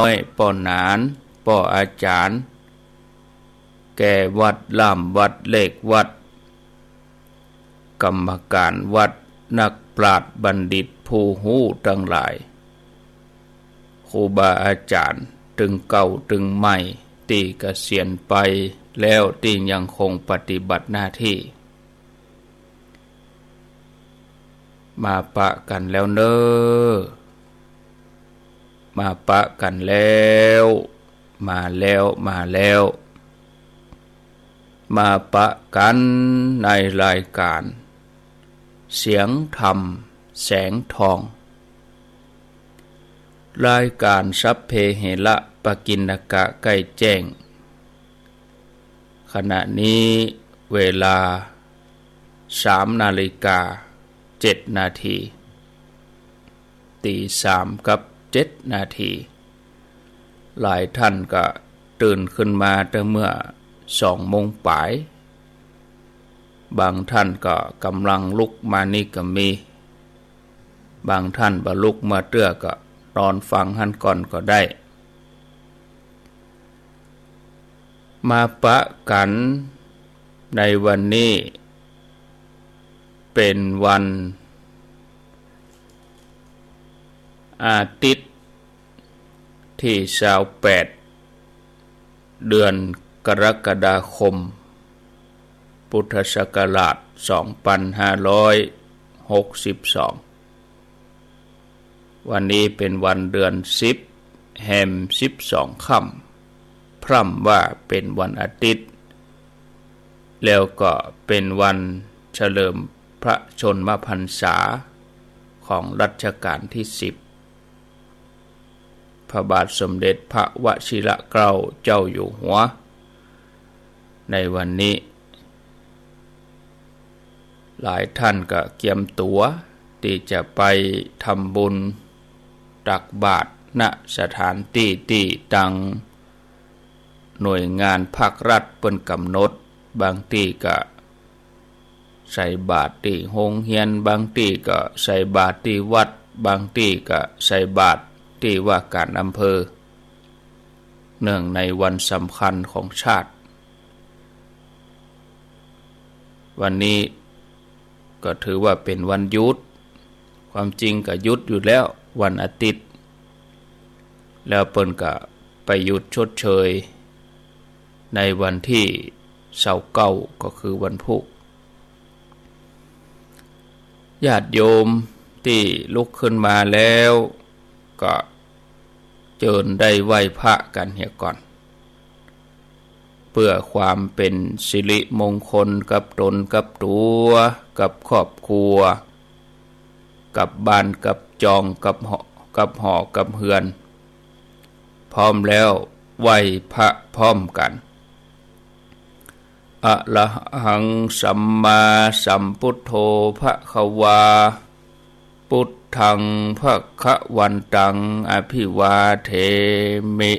น้อยป่อหนานป่ออาจารย์แก่วัดล่ามวัดเลขวัดกรรมการวัดนักปราชญ์บัณฑิตผู้หู้ทั้งหลายครูบาอาจารย์ตึงเก่าตึงใหม่ที่เกษียณไปแล้วที่ยังคงปฏิบัติหน้าที่มาปะกันแล้วเนอมาปะกันแล้วมามาปะกันในรายการเสียงธรรมแสงทองรายการสัพเพเหระปกิณกะใกล้แจ้งขณะนี้เวลา3 นาฬิกา 7 นาทีตี 3 กับ 7 นาทีหลายท่านก็ตื่นขึ้นมาตั้งเมื่อ2 โมงป่ายบางท่านก็กำลังลุกมานี่ก็มีบางท่านบ่ลุกมาเตื้อก็นอนฟังหันก่อนก็ได้มาปะกันในวันนี้เป็นวันอาทิตย์ที่28 เดือนกรกฎาคมพุทธศักราช 2562 วันนี้เป็นวันเดือน10 แห่ม 12 ค่ำพร่ำว่าเป็นวันอาทิตย์แล้วก็เป็นวันเฉลิมพระชนมพรรษาของรัชกาลที่10พระบาทสมเด็จพระวชิรเกล้าเจ้าอยู่หัวในวันนี้หลายท่านก็เตรียมตัวที่จะไปทำบุญตักบาตรณสถานที่ตั้งหน่วยงานภาครัฐเปิ้นกำหนดบางที่ก็ใส่บาตรที่โรงเรียนบางที่ก็ใส่บาตรที่วัดบางที่ก็ใส่บาตรที่ว่าการอำเภอเนื่องในวันสำคัญของชาติวันนี้ก็ถือว่าเป็นวันหยุดความจริงก็หยุดอยู่แล้ววันอาทิตย์แล้วเปิ้นก็ไปหยุดชดเชยในวันที่29ก็คือวันพุธญาติโยมที่ลุกขึ้นมาแล้วก็เจิญได้ไหว้พระกันเหียก่อนเพื่อความเป็นสิริมงคลกับตนกับตัวกับครอบครัวกับบ้านกับจองกับหอกับเฮือนพร้อมแล้วไหว้พระพร้อมกันอะระหังสัมมาสัมพุทโธภควาพุทธังภควันตังอภิวาเทมิ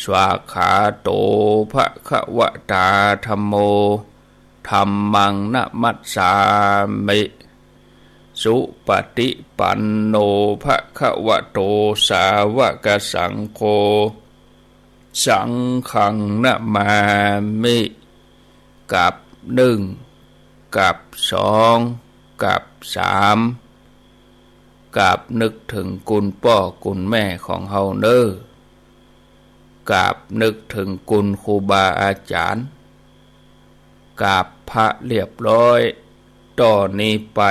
สวาขาโตภควตาธัมโมธัมมังนะมัสสามิสุปฏิปันโนภควโตสาวกสังโฆสังฆังนะมามิกับ1กับ2กับ3กับนึกถึงคุณพ่อคุณแม่ของเฮาเน้อกับนึกถึงคุณครูบาอาจารย์กับพระเรียบร้อยต่อนนี้ไป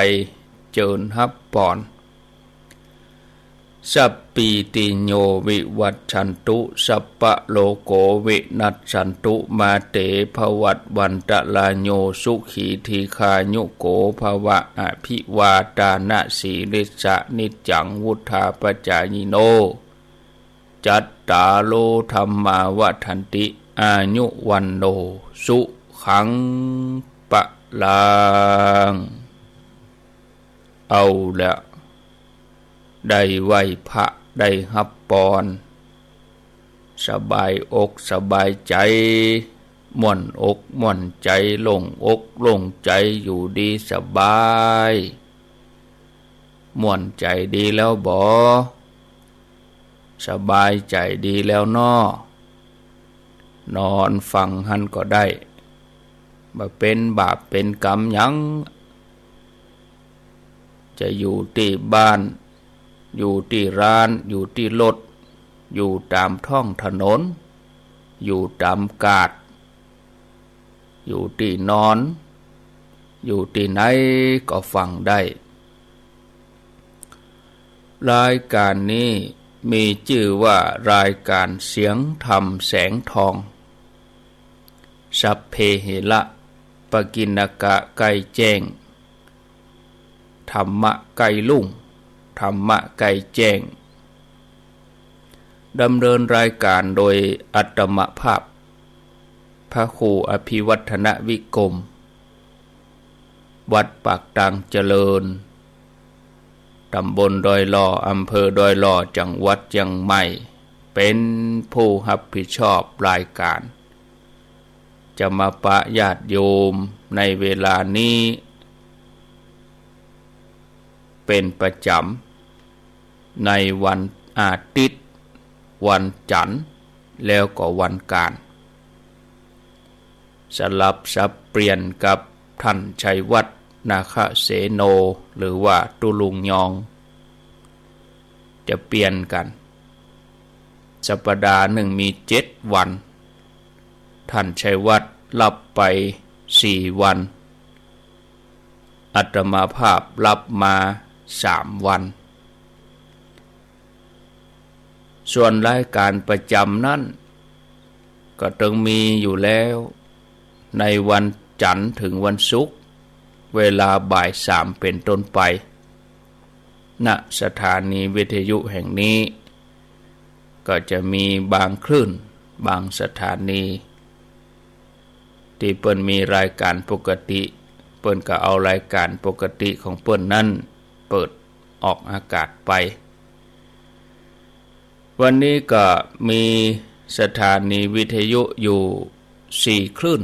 เจิญฮับปอนสัพปีติโยวิวัชชันตุสัพพะโลโกวินัสสันตุมาเตภวัตวันตะลาโยสุขีทีคายุโกภวะอภิวาทานะสีริสะนิจจังวุธาปจายโนจัตตาโลธัมมาวัฏันติอายุวันโนสุขังปะลังเอาละได้ไหว้พระได้ฮับปอนสบายอกสบายใจม่วนอกม่วนใจโล่งอกโล่งใจอยู่ดีสบายม่วนใจดีแล้วบ่ สบายใจดีแล้วนอนฟังหันก็ได้บ่เป็นบาปเป็นกรรมหยังจะอยู่ที่บ้านอยู่ที่ร้านอยู่ที่รถอยู่ตามท้องถนนอยู่ตามกาดอยู่ที่นอนอยู่ที่ไหนก็ฟังได้รายการนี้มีชื่อว่ารายการเสียงธรรมแสงทองสัพเพเหระปกิณกะไกแจ้งธรรมะไกลุ่งธรรมะไกแจ้งดำเนินรายการโดยอัตมภาพพระครูอภิวัฒนวิกรมวัดปากตังเจริญตำบลดอยหล่ออำเภอดอยหล่อจังหวัดเชียงใหม่เป็นผู้รับผิดชอบรายการจะมาปะญาติโยมในเวลานี้เป็นประจำในวันอาทิตย์วันจันทร์แล้วก็วันการสลับสับเปลี่ยนกับท่านชัยวัฒน์นาคเสโนหรือว่าตุลุงยองจะเปลี่ยนกันสัปดาห์หนึ่งมี7 วันท่านชัยวัฒน์รับไป4 วันอาตมาภาพรับมา3 วันส่วนรายการประจำนั้นก็ต้องมีอยู่แล้วในวันจันทร์ถึงวันศุกร์เวลาบ่าย 3เป็นต้นไปณสถานีวิทยุแห่งนี้ก็จะมีบางคลื่นบางสถานีที่เปิ้นมีรายการปกติเปิ้นก็เอารายการปกติของเปิ้นนั้นเปิดออกอากาศไปวันนี้ก็มีสถานีวิทยุอยู่4 คลื่น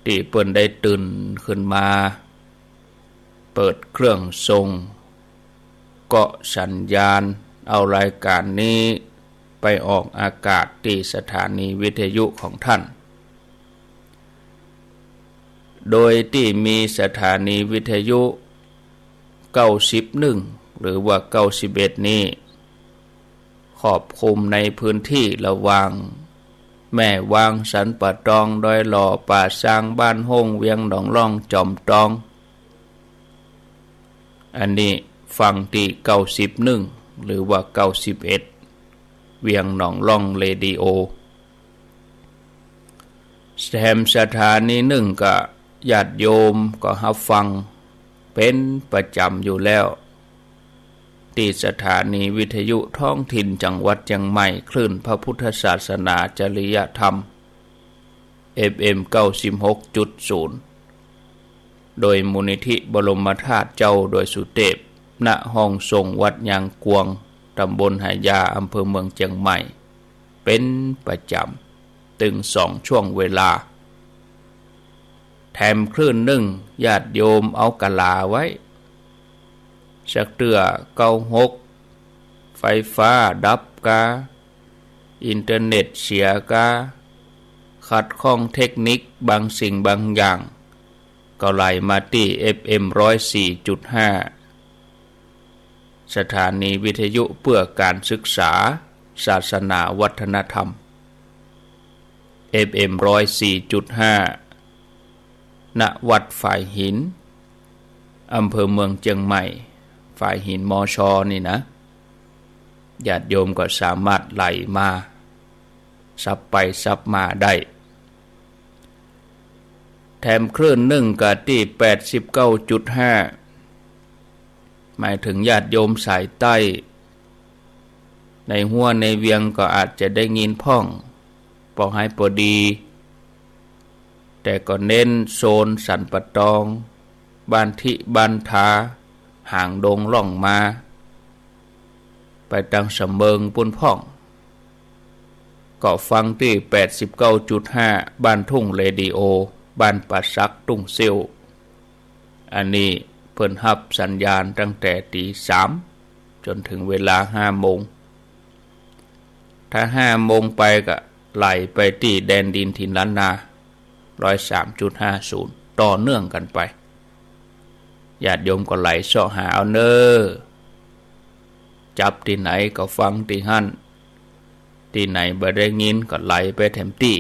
ที่เปิ้นได้ตื่นขึ้นมาเปิดเครื่องส่งเกาะสัญญาณเอารายการนี้ไปออกอากาศที่สถานีวิทยุของท่านโดยที่มีสถานีวิทยุ91หรือว่า91นี้ครอบคลุมในพื้นที่ระหว่างแม่วางสันป่าตองดอยหล่อป่าซางบ้านห้งเวียงหนองล่องจอมตองอันนี้ฟังที่91หรือว่า91เวียงหนองล่องเรดิโอแถมสถานีหนึ่งก็ญาติโยมก็รับฟังเป็นประจำอยู่แล้วที่สถานีวิทยุท้องถิ่นจังหวัดเชียงใหม่คลื่นพระพุทธศาสนาจริยธรรม FM 96.0 โดยมูลนิธิบรมธาตุเจ้าโดยสุเทพณห้องทรงวัดยางกวงตำบลหายาอำเภอเมืองเชียงใหม่เป็นประจำถึง2 ช่วงเวลาแถมคลื่นหนึ่งญาติโยมเอากะลาไว้สักเตือ96ไฟฟ้าดับกาอินเทอร์เน็ตเสียกาขัดข้องเทคนิคบางสิ่งบางอย่างก็ไหลมาที่ FM 104.5 สถานีวิทยุเพื่อการศึกษาศาสนาวัฒนธรรม FM 104.5 ณ วัดฝ่ายหินอำเภอเมืองเชียงใหม่ฝ่ายหินมช.นี่นะญาติโยมก็สามารถไหลมาซับไปซับมาได้แถมคลื่นหนึ่งกับที่ 89.5 หมายถึงญาติโยมสายใต้ในหัวในเวียงก็อาจจะได้ยินพ่องพอให้พอดีแต่ก็เน้นโซนสันปะตองบ้านทิบ้านทาห่างดงล่องมาไปทางสำเมิงปุ่นพ่องก็ฟังที่ 89.5 บ้านทุ่งเรดิโอบ้านป่าซักตุ้งเซียวอันนี้เพิ่นรับสัญญาณตั้งแต่ตี 3จนถึงเวลา 5 โมง ถ้า5 โมงไปก็ไหลไปที่แดนดินถิ่นล้านนา103.50ต่อเนื่องกันไปญาติโยมก็ไหลเสาะหาเอาเนอจับที่ไหนก็ฟังที่หั่นที่ไหนบ่ได้ยินก็ไหลไปแถมที่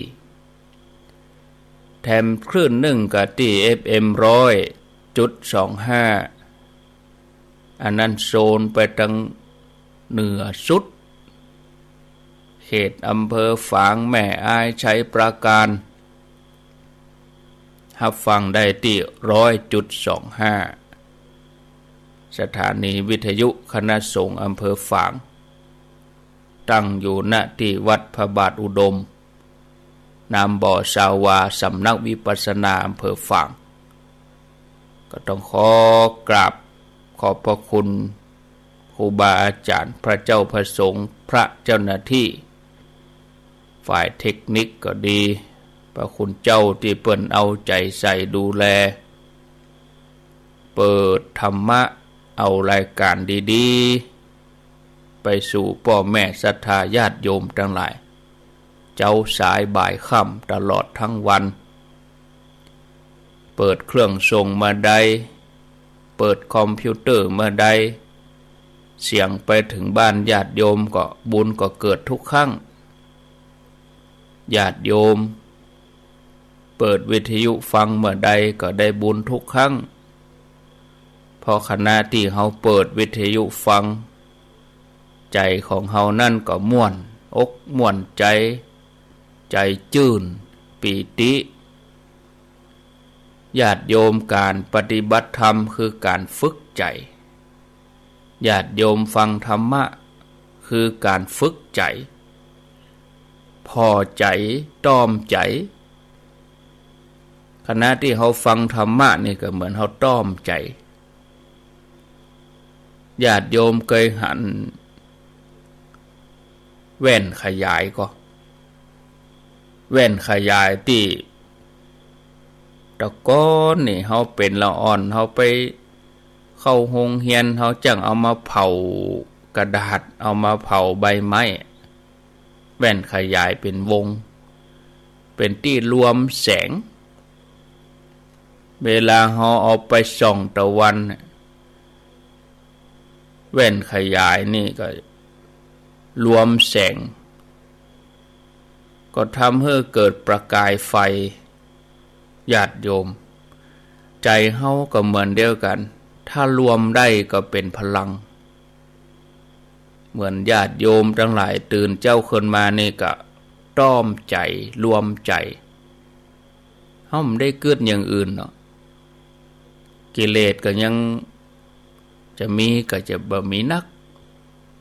แถมคลื่นหนึ่งกับที่ FM 100.25อันนั้นโซนไปทางเหนือสุดเขตอำเภอฝางแม่อายชัยปราการรับฟังได้ที่ 100.25 สถานีวิทยุคณะสงฆ์อำเภอฝางตั้งอยู่ณที่วัดพระบาทอุดมนามบ่อสาวาสำนักวิปัสสนาอำเภอฝางก็ต้องขอกราบขอบพระคุณครูบาอาจารย์พระเจ้าพระสงฆ์พระเจ้าหน้าที่ฝ่ายเทคนิคก็ดีพระคุณเจ้าที่เปิ้นเอาใจใส่ดูแลเปิดธรรมะเอารายการดีๆไปสู่พ่อแม่ศรัทธาญาติโยมทั้งหลายเจ้าสายบ่ายค่ำตลอดทั้งวันเปิดเครื่องส่งมาใดเปิดคอมพิวเตอร์มาใดเสียงไปถึงบ้านญาติโยมก็บุญก็เกิดทุกครั้งญาติโยมเปิดวิทยุฟังเมื่อใดก็ได้บุญทุกครั้งเพราะขณะที่เฮาเปิดวิทยุฟังใจของเฮานั่นก็ม่วนอกม่วนใจจื่นปีติญาติโยมการปฏิบัติธรรมคือการฝึกใจญาติโยมฟังธรรมะคือการฝึกใจพอใจต้อมใจขณะที่เขาฟังธรรมะนี่ก็เหมือนเขาต้อมใจญาติโยมเคยหันแว่นขยายก็แว่นขยายที่ตะก้อนนี่เขาเป็นละอ่อนเขาไปเข้าโรงเรียนเขาจังเอามาเผากระดาษเอามาเผาใบไม้แว่นขยายเป็นวงเป็นที่รวมแสงเวลาเขาเอาไปส่องตะวันแว่นขยายนี่ก็รวมแสงก็ทำให้เกิดประกายไฟญาติโยมใจเฮาก็เหมือนเดียวกันถ้ารวมได้ก็เป็นพลังเหมือนญาติโยมทั้งหลายตื่นเจ้าขึ้นมานี่ก็ต้อมใจรวมใจเฮาไม่ได้เกิดอย่างอื่นเนาะกิเลสก็ยังจะมีก็จะบ่มีนัก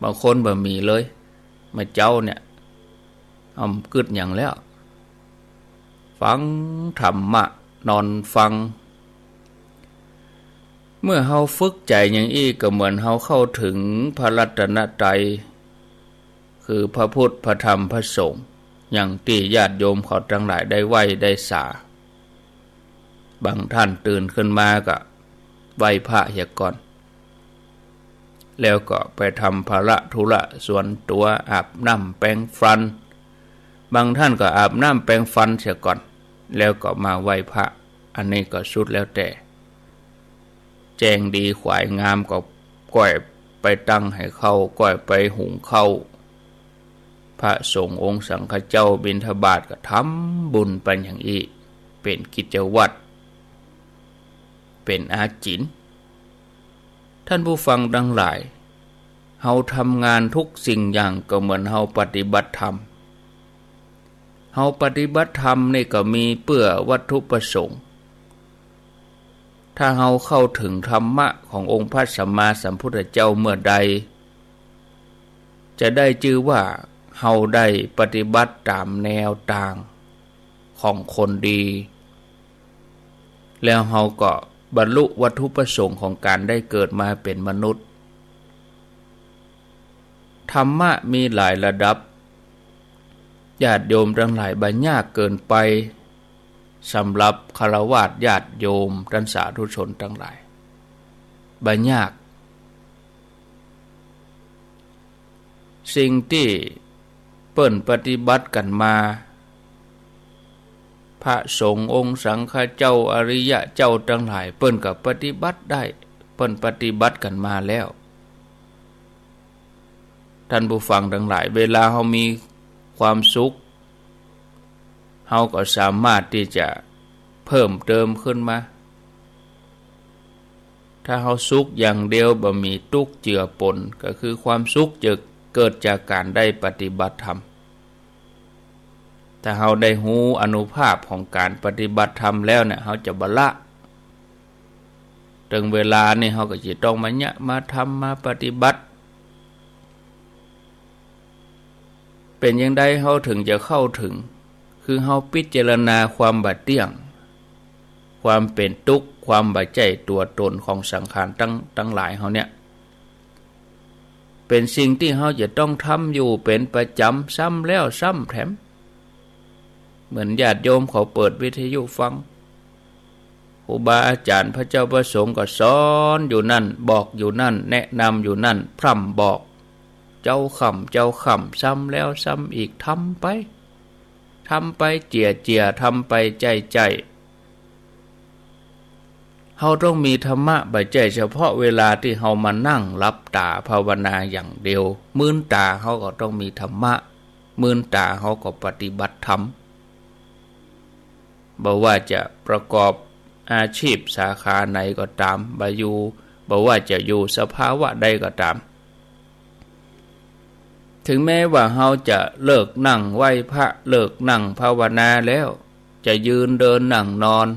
บางคนบ่มีเลยมาเจ้าเนี่ยเอาเกิดอย่างแล้วฟังธรรมะนอนฟังเมื่อเฮาฝึกใจอย่างอี้ก็เหมือนเฮาเข้าถึงพระรัตนตรัยคือพระพุทธพระธรรมพระสงฆ์อย่างที่ญาติโยมเขาทั้งหลายได้ไหว้ได้สาบางท่านตื่นขึ้นมาก็ไหว้พระเสียก่อนแล้วก็ไปทำภาระธุระส่วนตัวอาบน้ำแปรงฟันบางท่านก็อาบน้ำแปรงฟันเสียก่อนแล้วก็มาไหว้พระอันนี้ก็สุดแล้วแต่แจงดีขวายงามก็ก้อยไปตั้งให้เข้าก้อยไปหุงเข้าพระสงฆ์องค์สังฆเจ้าบิณฑบาตก็ทำบุญไปอย่างอีเป็นกิจวัตรเป็นอาจินท่านผู้ฟังทั้งหลายเฮาทำงานทุกสิ่งอย่างก็เหมือนเฮาปฏิบัติธรรมเฮาปฏิบัติธรรมนี่ก็มีเพื่อวัตถุประสงค์ถ้าเฮาเข้าถึงธรรมะขององค์พระสัมมาสัมพุทธเจ้าเมื่อใดจะได้ชื่อว่าเฮาได้ปฏิบัติตามแนวทางของคนดีแล้วเฮาก็บรรลุวัตถุประสงค์ของการได้เกิดมาเป็นมนุษย์ธรรมะมีหลายระดับญาติโยมทั้งหลายบ่ยากเกินไปสำหรับฆราวาสญาติโยมท่านสาธุชนทั้งหลายบ่ยากสิ่งที่ เปิ้นปฏิบัติกันมาพระสงฆ์องค์สังฆเจ้าอริยะเจ้าทั้งหลายเปิ้นก็ปฏิบัติได้เปิ้นปฏิบัติกันมาแล้วท่านผู้ฟังทั้งหลายเวลาเฮามีความสุขเฮาก็สามารถที่จะเพิ่มเติมขึ้นมาถ้าเฮาสุขอย่างเดียวบ่มีทุกข์เจือปนก็คือความสุขจะเกิดจากการได้ปฏิบัติธรรมถ้าเฮาได้หูอนุภาพของการปฏิบัติธรรมแล้วเนี่ยเฮาจะบละถึงเวลานี่เฮาก็จะต้องมาทำมาปฏิบัติเป็นอย่างใดเฮาถึงจะเข้าถึงคือเฮาพิจารณาความบ่เที่ยงความเป็นทุกข์ความบ่ใจตัวตนของสังขารทั้งหลายเฮาเนี่ยเป็นสิ่งที่เฮาจะต้องทำอยู่เป็นประจำซ้ำแล้วซ้ำแถมเหมือนญาติโยมเขาเปิดวิทยุฟังครูบาอาจารย์พระเจ้าประสงค์ก็สอนอยู่นั่นบอกอยู่นั่นแนะนำอยู่นั่นพร่ำบอกเจ้าคำซ้ำแล้วซ้ำอีกทำไปเจียทำไปใจเฮาต้องมีธรรมะใบใจเฉพาะเวลาที่เฮามานั่งรับตาภาวนาอย่างเดียวมื้นตาเฮาก็ต้องมีธรรมะมื้นตาเฮาก็ปฏิบัติธรรมบ่ว่าจะประกอบอาชีพสาขาไหนก็ตามบ่ว่าจะอยู่สภาวะใดก็ตามถึงแม้ว่าเฮาจะเลิกนั่งไหว้พระเลิกนั่งภาวนาแล้วจะยืนเดินนั่งนอน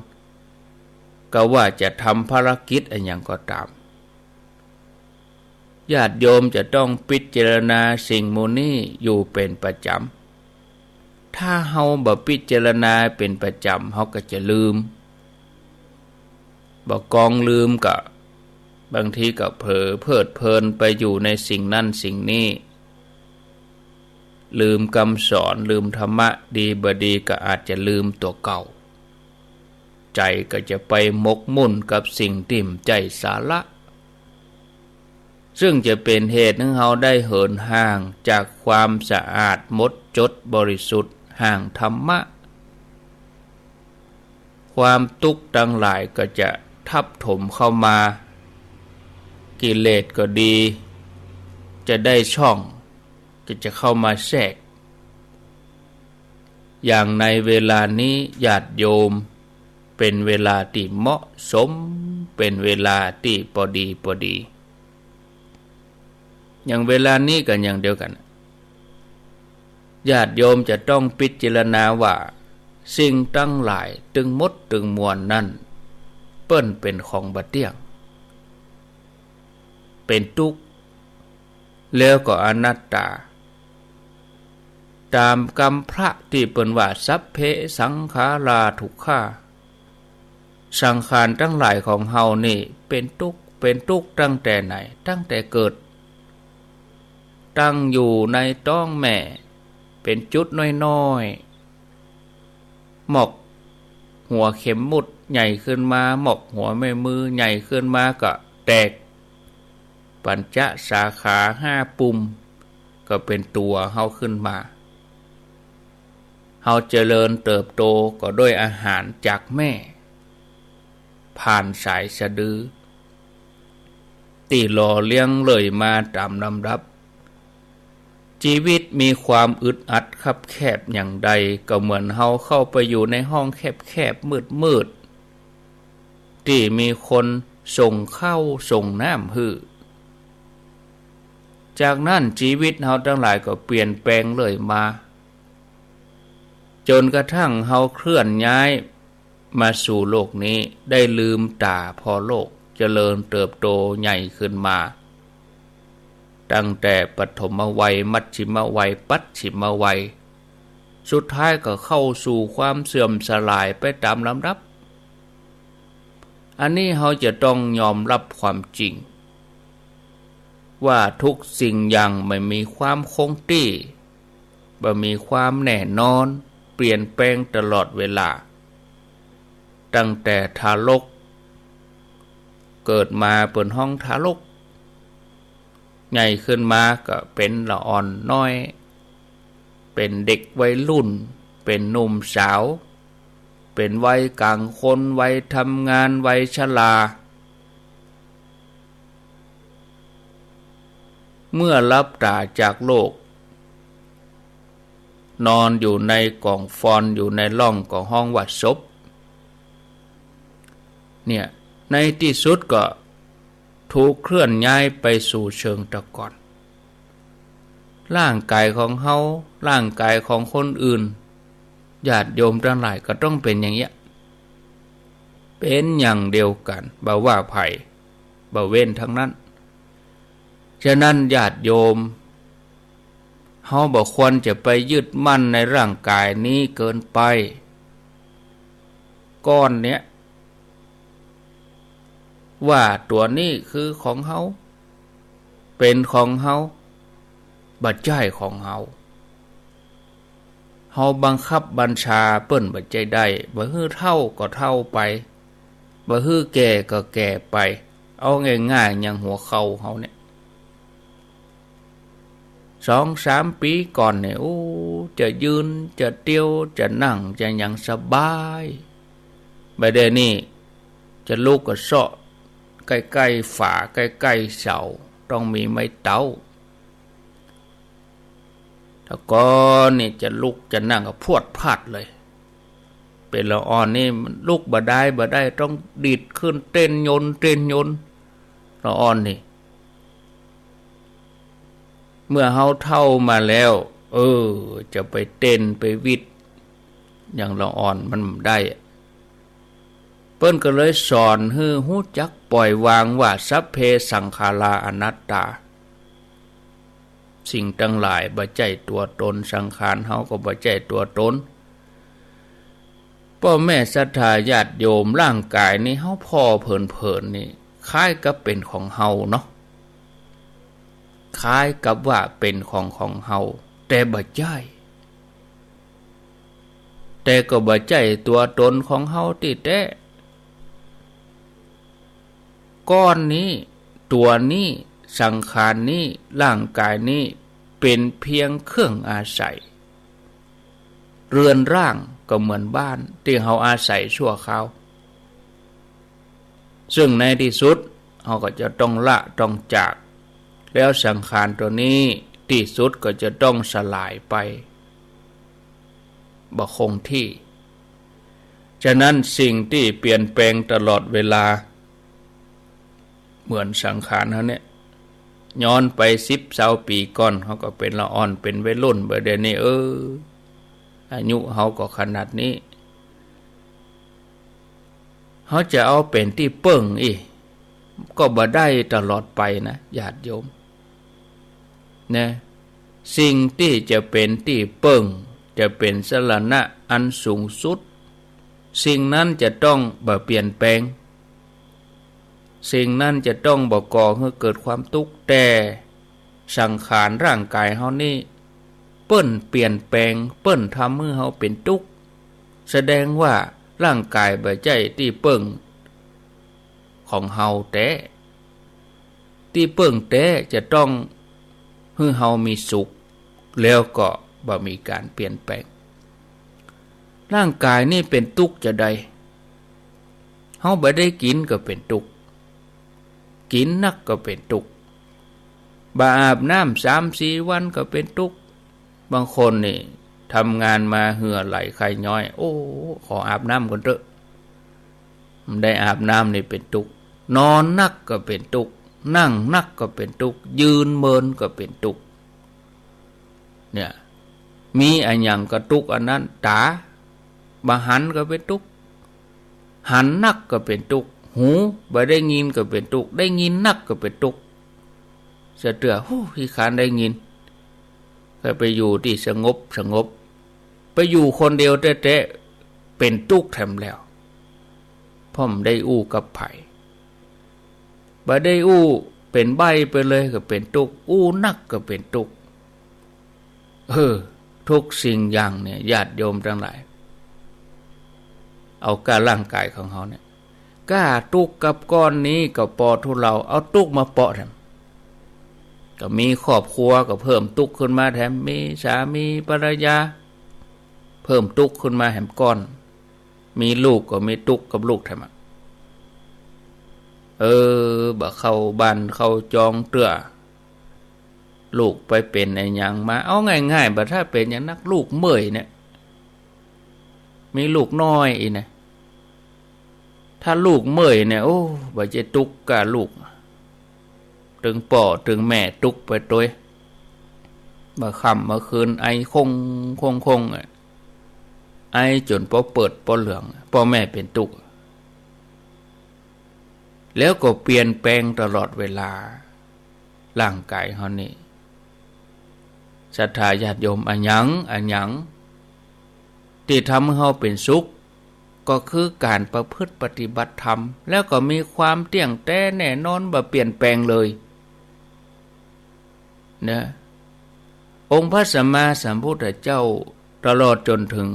ก็ว่าจะทำภารกิจอะไรอย่างก็ตามญาติโยมจะต้องพิจารณาสิ่งมูนี้อยู่เป็นประจำถ้าเฮาบ่พิจารณาเป็นประจำเฮาก็จะลืมบ่กองลืมก็บางทีก็เผลอเพลิดเพลินไปอยู่ในสิ่งนั้นสิ่งนี้ลืมคำสอนลืมธรรมะดีบ่ดีก็อาจจะลืมตัวเก่าใจก็จะไปหมกมุ่นกับสิ่งที่ใจสาระซึ่งจะเป็นเหตุให้เราได้เหินห่างจากความสะอาดหมดจดบริสุทธิ์ห่างธรรมะความทุกข์ทั้งหลายก็จะทับถมเข้ามากิเลสก็ดีจะได้ช่องก็จะเข้ามาแทรกอย่างในเวลานี้ญาติโยมเป็นเวลาที่เหมาะสมเป็นเวลาที่พอดีอย่างเวลานี้กันอย่างเดียวกันญาติโยมจะต้องพิจารณาว่าสิ่งทั้งหลายตึงมดตึงมวลนั้นเปิ้นเป็นของบ่เที่ยงเป็นทุกข์แล้วก็อนัตตาตามกรรมพระที่เปิ้นว่าสัพเพสังขาราทุกขาสังขารทั้งหลายของเฮานี่เป็นทุกข์ตั้งแต่ไหนตั้งแต่เกิดตั้งอยู่ในท้องแม่เป็นจุดน้อยๆหมอกหัวเข็มมุดใหญ่ขึ้นมาหมอกหัวแม่มือใหญ่ขึ้นมาก็แตกปัญจสาขา5ปุ่มก็เป็นตัวเฮาขึ้นมาเฮาเจริญเติบโตก็ด้วยอาหารจากแม่ผ่านสายสะดือที่หล่อเลี้ยงเลยมาตามลำดับชีวิตมีความอึดอัดคับแคบอย่างใดก็เหมือนเฮาเข้าไปอยู่ในห้องแคบๆมืดที่มีคนส่งข้าวส่งน้ำหื้อจากนั้นชีวิตเฮาทั้งหลายก็เปลี่ยนแปลงเลยมาจนกระทั่งเฮาเคลื่อนย้ายมาสู่โลกนี้ได้ลืมตาพอโลกเจริญเติบโตใหญ่ขึ้นมาตั้งแต่ปฐมวัยมัชฌิมวัยปัจฉิมวัยสุดท้ายก็เข้าสู่ความเสื่อมสลายไปตามลำดับอันนี้เราจะต้องยอมรับความจริงว่าทุกสิ่งอย่างไม่มีความคงที่บ่มีความแน่นอนเปลี่ยนแปลงตลอดเวลาตั้งแต่ทารกเกิดมาเป็นห้องทารกใหญ่ขึ้นมาก็เป็นละอ่อนน้อย เป็นเด็กวัยรุ่นเป็นหนุ่มสาวเป็นวัยกลางคนวัยทำงานวัยชราเมื่อลับตาจากโลกนอนอยู่ในกล่องฟอนอยู่ในร่องของห้องวัดศพเนี่ยในที่สุดก็ถูกเคลื่อนย้ายไปสู่เชิงตะกอนร่างกายของเฮาร่างกายของคนอื่นญาติโยมทั้งหลายก็ต้องเป็นอย่างเงี้ยเป็นอย่างเดียวกันบ่ว่าไผบ่เว้นทั้งนั้นฉะนั้นญาติโยมเฮาบ่ควรจะไปยึดมั่นในร่างกายนี้เกินไปก้อนเนี้ยว่าตัวนี้คือของเฮาเป็นของเฮาบ่ใช่ของเฮาเฮาบังคับบัญชาเปิ้นบ่ใจได้บ่ฮื้อเท่าก็เท่าไปบ่ฮื้อแก่ก็แก่ไปเอาง่ายๆอย่างหัวเข่าเฮาเนี่ย2-3 ปีก่อนเนี่ยโอ้จะยืนจะเตี้ยวจะนั่งจะอย่างสบายบัดเดี๋ยวนี้จะลุกก็เซาะใกล้ๆฝาใกล้ๆเสาต้องมีไม้เต้าถ้าก่อนนี่จะลุกจะนั่งก็พรวดพลาดเลยเป็นละอ่อนนี่มันลุกบ่ได้ต้องดีดขึ้นเต้นยนละอ่อนนี่เมื่อเฮาเท่ามาแล้วจะไปเต้นไปวิดอย่างละอ่อนมันได้เปิ้นก็เลยสอนให้ฮู้จักปล่อยวางว่าสัพเพสังขาราอนัตตาสิ่งทั้งหลายบ่ใช่ตัวตนสังขารเฮาก็บ่ใช่ตัวตนพ่อแม่ศรัทธาญาติโยมร่างกายนี้เฮาพอเผินๆนี่คล้ายกับเป็นของเฮาเนาะคล้ายกับว่าเป็นของเฮาแต่บ่ใช่แต่ก็บ่ใช่ตัวตนของเฮาติแท้ก้อนนี้ตัวนี้สังขารนี้ร่างกายนี้เป็นเพียงเครื่องอาศัยเรือนร่างก็เหมือนบ้านที่เฮาอาศัยชั่วคราวซึ่งในที่สุดเฮาก็จะต้องละต้องจากแล้วสังขารตัวนี้ที่สุดก็จะต้องสลายไปบ่คงที่ฉะนั้นสิ่งที่เปลี่ยนแปลงตลอดเวลาเหมือนสังขารเฮาเนี่ยย้อนไป10-20 ปีก่อนเขาก็เป็นละอ่อนเป็นวัยรุ่นเดี๋ยวนี้อายุเขาก็ขนาดนี้เขาจะเอาเป็นที่เปิ้งก็บ่ได้ตลอดไปนะญาติโยมนะสิ่งที่จะเป็นที่เปิ้งจะเป็นสรณะอันสูงสุดสิ่งนั้นจะต้องบ่เปลี่ยนแปลงสิ่งนั้นจะต้องบ่ก่อให้เกิดความทุกข์แต่สังขารร่างกายเฮานี่เปิ้นเปลี่ยนแปลงเปิ้นทำให้เฮาเป็นทุกข์แสดงว่าร่างกายบ่ใช่ที่เปิ้งของเฮาแต่ที่เปิ้งแต่จะต้องให้เฮามีสุขแล้วก็บ่มีการเปลี่ยนแปลงร่างกายนี่เป็นทุกข์จะใดเฮาบ่ได้กินก็เป็นทุกข์กินนักก็เป็นทุกข์บ่อาบน้ำ3-4 วันก็เป็นทุกข์บางคนนี่ทำงานมาเหงื่อไหลไข้ย้อยขออาบน้ำก่อนเถอะได้อาบน้ำนี่เป็นทุกข์นอนนักก็เป็นทุกข์นั่งนักก็เป็นทุกข์ยืนเมินก็เป็นทุกข์เนี่ยมีอันหยังก็ทุกข์อันนั้นตาบ่หันก็เป็นทุกข์หันนักก็เป็นทุกข์หูบ่ได้ยินก็เป็นทุกข์ได้ยินนักก็เป็นทุกข์เสียเตือขี้คร้านได้ยินก็ไปอยู่ที่สงบไปอยู่คนเดียวแท้ๆเป็นทุกข์แถมแล้วพ่อมได้อู้กับไผบ่ได้อู้เป็นใบไปเลยก็เป็นทุกข์อู้นักก็เป็นทุกข์ทุกสิ่งอย่างเนี่ยญาติโยมทั้งหลายเอาการร่างกายของเขาเนี่ยกล้าทุกข์กับก้อนนี้ก็ปอทุเราเอาทุกข์มาเปาะ ก็มีครอบครัวก็เพิ่มตุกขึ้นมาแถมมีสามีภรรยาเพิ่มตุกขึ้นมาแถมก้อนมีลูกก็มีตุกกับลูกแถมบ่เข้าบ้านเข้าจองเตื้อลูกไปเป็นไอ้หยังมาเอาง่ายๆบ่ถ้าเป็นอย่างนักลูกเมื่อยเนี่ยมีลูกน้อยอีนะถ้าลูกเมื่อยเนี่ยโอ้บ่จะตุกกะลูกถึงป่อถึงแม่ตุกไปตัวมาค่ำมาคืนไอคงไอจนพอเปิดพอเหลืองพ่อแม่เป็นตุกแล้วก็เปลี่ยนแปลงตลอดเวลาร่างกายเฮานี่ศรัทธาญาติโยมอันหยังที่ทำให้เฮาเป็นสุขก็คือการประพฤติปฏิบัติธรรมแล้วก็มีความเที่ยงแท้แน่นอนบ่เปลี่ยนแปลงเลยนะองค์พระสัมมาสัมพุทธเจ้าตลอดจนถึง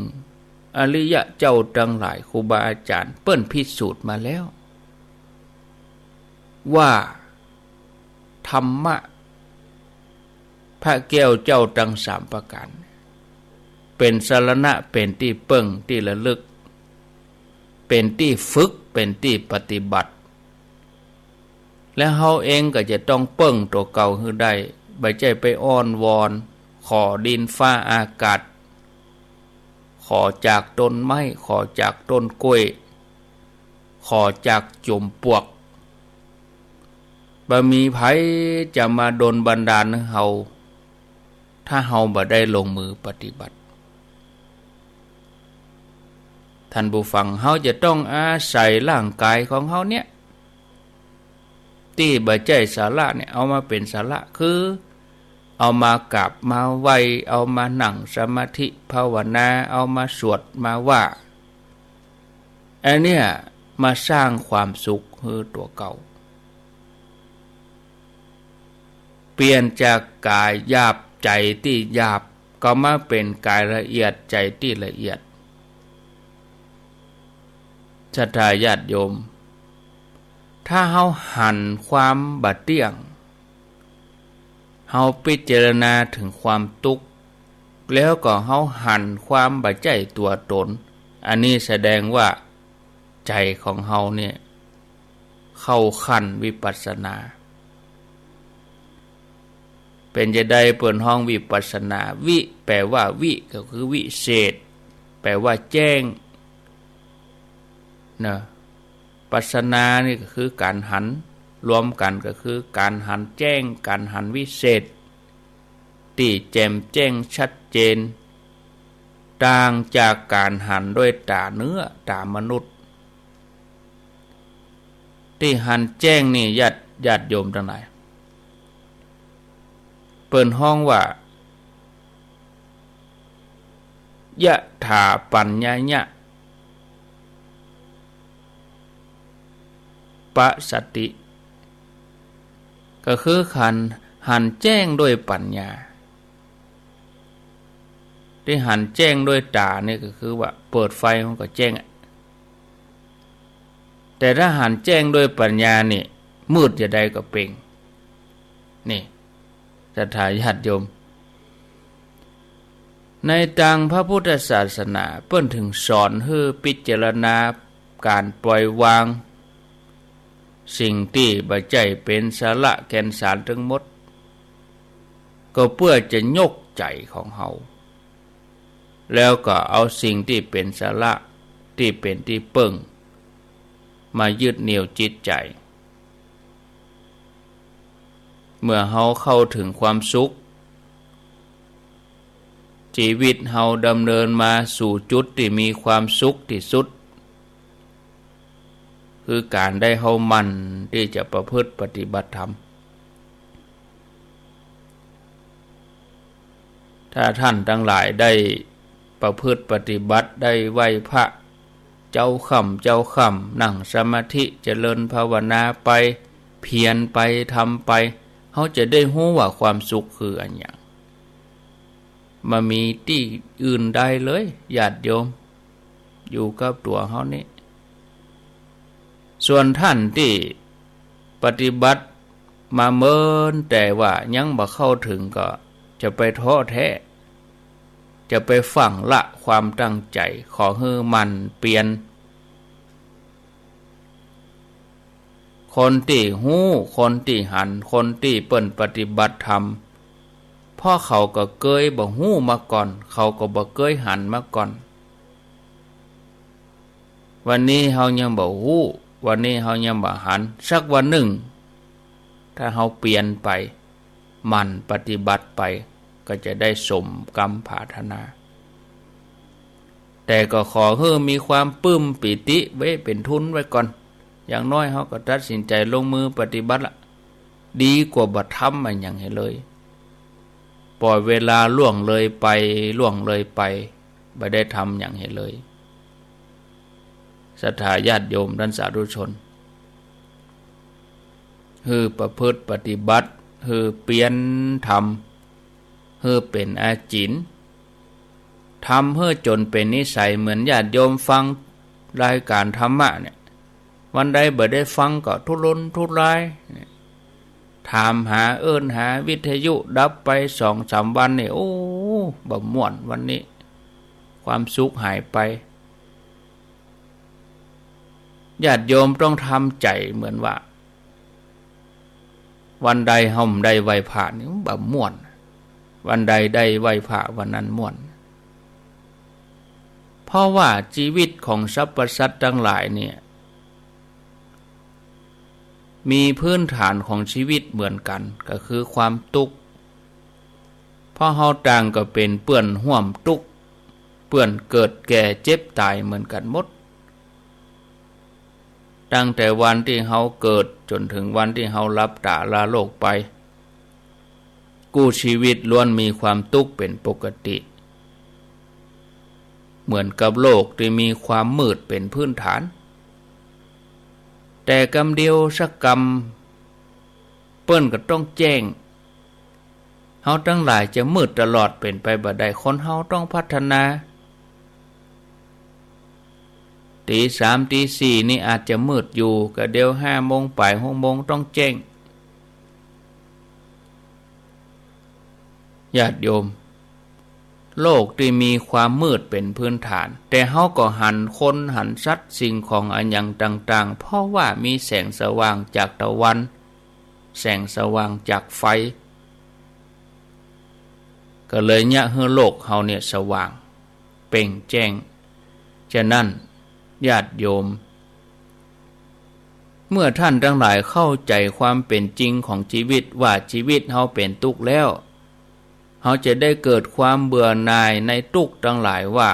อริยะเจ้าทั้งหลายครูบาอาจารย์เปิ้นพิสูจน์มาแล้วว่าธรรมะพระแก้วเจ้าทั้งสามประการเป็นสรณะเป็นที่เปิ้งที่ระลึกเป็นที่ฝึกเป็นที่ปฏิบัติและเฮาเองก็จะต้องเปิ้งตัวเก่าให้ได้บ่ใช่ไปอ้อนวอนขอดินฟ้าอากาศขอจากต้นไม้ขอจากต้นกล้วยขอจากจมปลวกบ่มีไผจะมาดลบันดาลให้เฮาถ้าเฮาบ่ได้ลงมือปฏิบัติท่านผู้ฟังเฮาจะต้องอาศัยร่างกายของเฮาเนี่ยที่บ่ใช่สาระเนี่ยเอามาเป็นสาระคือเอามากราบมาไหว้เอามานั่งสมาธิภาวนาเอามาสวดมาว่าอันเนี้ยมาสร้างความสุขให้ตัวเก่าเปลี่ยนจากกายหยาบใจที่หยาบก็มาเป็นกายละเอียดใจที่ละเอียดศรัทธาญาติโยมถ้าเฮาหันความบาดเตี้ยงเฮาพิจารณาถึงความทุกข์แล้วก็เฮาหันความบาดใจตัวตนอันนี้แสดงว่าใจของเฮาเนี่ยเข้าขั้นวิปัสสนาเป็นจะได้เปิดห้องวิปัสสนาวิแปลว่าวิก็คือวิเศษแปลว่าแจ้งนะปัสสนานี่ก็คือการหันรวมกันก็คือการหันแจ้งการหันวิเศษที่แจ่มแจ้งชัดเจนต่างจากการหันด้วยตาเนื้อตามนุษย์ที่หันแจ้งนี่ญาติโยมทั้งหลายเปิดห้องว่ายะถาปัญญายะปะสติก็คือหันแจ้งด้วยปัญญาที่หันแจ้งด้วยตาเนี่ยก็คือว่าเปิดไฟมันก็แจ้งแต่ถ้าหันแจ้งด้วยปัญญานี่มืดจะใดก็เป่งนี่ศรัทธาญาติโยมในทางพระพุทธศาสนาเปิ้นถึงสอนให้พิจารณาการปล่อยวางสิ่งที่บ่ใช่เป็นสาระแก่นสารทั้งหมดก็เพื่อจะยกใจของเฮาแล้วก็เอาสิ่งที่เป็นสาระที่เป็นที่เปิ้งมายึดเหนี่ยวจิตใจเมื่อเฮาเข้าถึงความสุขชีวิตเฮาดำเนินมาสู่จุดที่มีความสุขที่สุดคือการได้เฮามั่นที่จะประพฤติปฏิบัติธรรมถ้าท่านทั้งหลายได้ประพฤติปฏิบัติได้ไหว้พระเจ้าค่ำนั่งสมาธิเจริญภาวนาไปเพียรไปทำไปเขาจะได้รู้ว่าความสุขคืออันอย่างมามีที่อื่นได้เลยญาติโยมอยู่กับตัวเขานี่ส่วนท่านที่ปฏิบัติ มาเมินแต่ว่ายังบ่เข้าถึงก็จะไปท้อแท้จะไปฝังละความตั้งใจขอให้มันเปลี่ยนคนที่หู้คนที่หันคนที่เปิ้นปฏิบัติธรรมพ่อเขาก็เกยบ่หู้มาก่อนเขาก็บ่เกยหันมาก่อนวันนี้เฮายังบ่ฮู้วันนี้เฮายังบ่หันสักวันหนึ่งถ้าเฮาเปลี่ยนไปมันปฏิบัติไปก็จะได้สมกรรมปรารถนาแต่ก็ขอให้มีความปลื้มปิติไว้เป็นทุนไว้ก่อนอย่างน้อยเฮาก็ตัดสินใจลงมือปฏิบัติละดีกว่าบ่ทำมันหยังให้เลยปล่อยเวลาล่วงเลยไปบ่ได้ทำหยังให้เลยศรัทธาญาติโยมท่านสาธุชนคือประพฤติปฏิบัติคือเปลี่ยนธรรมคือเป็นอาจินทำเพื่อจนเป็นนิสัยเหมือนญาติโยมฟังรายการธรรมะเนี่ยวันใดบ่ได้ฟังก็ทุรนทุรายถามหาหาวิทยุดับไป2-3 วันนี่โอ้บ่ม่วนวันนี้ความสุขหายไปญาติโยมต้องทำใจเหมือนว่าวันใดเฮาได้ไหว้พระนี่บ่ม่วนวันใดได้ไหว้พระวันนั้นม่วนเพราะว่าชีวิตของสรรพสัตว์ทั้งหลายเนี่ยมีพื้นฐานของชีวิตเหมือนกันก็คือความทุกข์เพราะเฮาต่างก็เป็นเปื้อนห่วมทุกข์เปื้อนเกิดแก่เจ็บตายเหมือนกันหมดตั้งแต่วันที่เฮาเกิดจนถึงวันที่เฮาลับตาลาโลกไปกู้ชีวิตล้วนมีความทุกข์เป็นปกติเหมือนกับโลกที่มีความมืดเป็นพื้นฐานแต่กรรมเดียวสักกรรมเปิ้นก็ต้องแจ้งเฮาทั้งหลายจะมืดตลอดเป็นไปบ่ได้คนเฮาต้องพัฒนาตี3ตี4นี่อาจจะมืดอยู่ก็เดี๋ยว5 โมงไป6 โมงต้องแจ้งญาติโยมโลกที่มีความมืดเป็นพื้นฐานแต่เฮาก็หันคนหันสัตว์สิ่งของอันหยังต่างๆเพราะว่ามีแสงสว่างจากตะวันแสงสว่างจากไฟก็เลยเนี่ยให้โลกเฮาเนี่ยสว่างเปล่งแจ้งฉะนั้นญาติโยมเมื่อท่านทั้งหลายเข้าใจความเป็นจริงของชีวิตว่าชีวิตเฮาเป็นทุกข์แล้วเฮาจะได้เกิดความเบื่อหน่ายในทุกข์ทั้งหลายว่า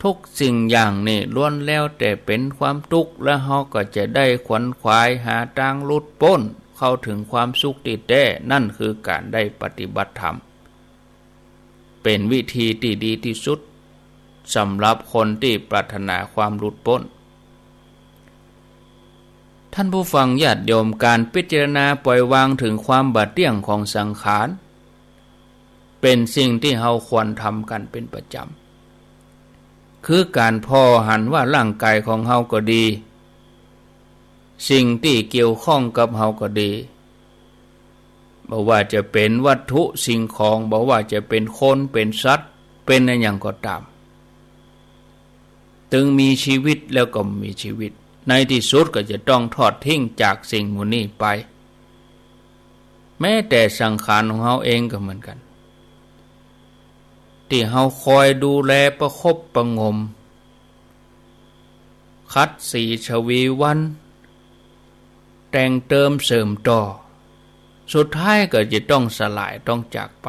ทุกสิ่งอย่างนี่ล้วนแล้วแต่เป็นความทุกข์และเฮาก็จะได้ขวนขวายหาทางหลุดพ้นเข้าถึงความสุขที่แท้นั่นคือการได้ปฏิบัติธรรมเป็นวิธีที่ดีที่สุดสำหรับคนที่ปรารถนาความหลุดพ้นท่านผู้ฟังญาติโยมการพิจารณาปล่อยวางถึงความบาดเลี่ยงของสังขารเป็นสิ่งที่เราควรทำกันเป็นประจำคือการพอหันว่าร่างกายของเราก็ดีสิ่งที่เกี่ยวข้องกับเราก็ดีบ่ว่าจะเป็นวัตถุสิ่งของบ่ว่าจะเป็นคนเป็นสัตว์เป็นอะไรอย่างก็ตามถึงมีชีวิตแล้วก็มีชีวิตในที่สุดก็จะต้องทอดทิ้งจากสิ่งหมู่นี้ไปแม้แต่สังขารของเราเองก็เหมือนกันที่เราคอยดูแลประคบประงมคัดสีชวีวันแต่งเติมเสริมต่อสุดท้ายก็จะต้องสลายต้องจากไป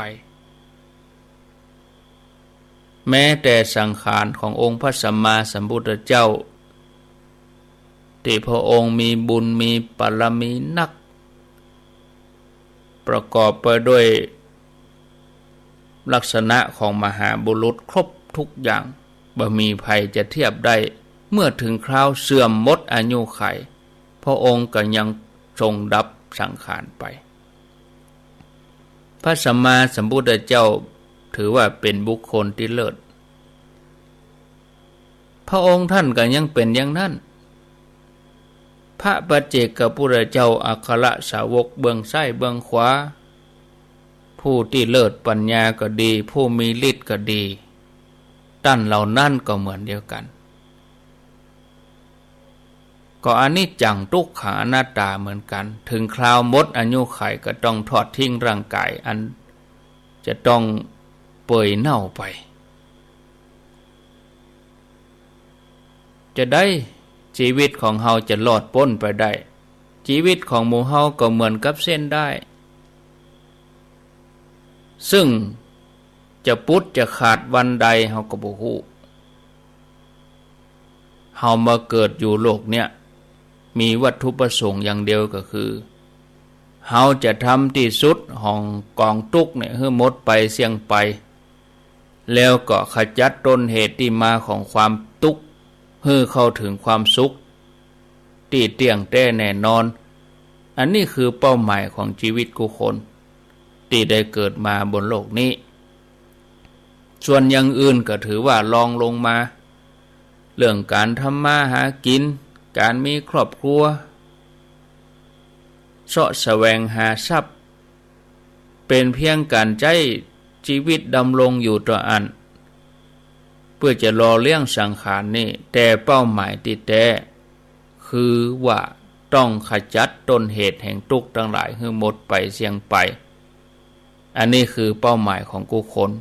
แม้แต่สังขารขององค์พระสัมมาสัมพุทธเจ้าที่พระองค์มีบุญมีบารมีนักประกอบไปด้วยลักษณะของมหาบุรุษครบทุกอย่างบ่มีภัยจะเทียบได้เมื่อถึงคราวเสื่อมหมดอายุขัยพระองค์ก็ยังทรงดับสังขารไปพระสัมมาสัมพุทธเจ้าถือว่าเป็นบุคคลที่เลิศพระองค์ท่านก็ยังเป็นอย่างนั้น พระปัจเจกพุทธเจ้าอัครสาวกเบื้องซ้ายเบื้องขวาผู้ที่เลิศปัญญาก็ดีผู้มีฤทธิ์ก็ดีท่านเหล่านั้นก็เหมือนเดียวกันก็อนิจจังทุกขังอนัตตาเหมือนกันถึงคราวหมดอายุขัยก็ต้องทอดทิ้งร่างกายอันจะต้องเปื่อยเน่าไปจะได้ชีวิตของเฮาจะรอดพ้นไปได้ชีวิตของหมู่เฮาก็เหมือนกับเส้นได้ซึ่งจะพุทธจะขาดวันใดเฮาก็บ่ฮู้เฮามาเกิดอยู่โลกเนี่ยมีวัตถุประสงค์อย่างเดียวก็คือเฮาจะทำที่สุดของกองทุกข์เนี่ยให้หมดไปเสี่ยงไปแล้วก็ขจัดต้นเหตุที่มาของความทุกข์ให้เข้าถึงความสุขที่เที่ยงแท้แน่นอนอันนี้คือเป้าหมายของชีวิตกุคนที่ได้เกิดมาบนโลกนี้ส่วนอย่างอื่นก็ถือว่าลองลงมาเรื่องการทำมาหากินการมีครอบครัวเสาะแสวงหาทรัพย์เป็นเพียงการใช้ชีวิตดำรงอยู่ต่ออันเพื่อจะรอเลี้ยงสังขารนี่แต่เป้าหมายที่แท้คือว่าต้องขจัดต้นเหตุแห่งทุกข์ทั้งหลายให้หมดไปเสี่ยงไปอันนี้คือเป้าหมายของกุคน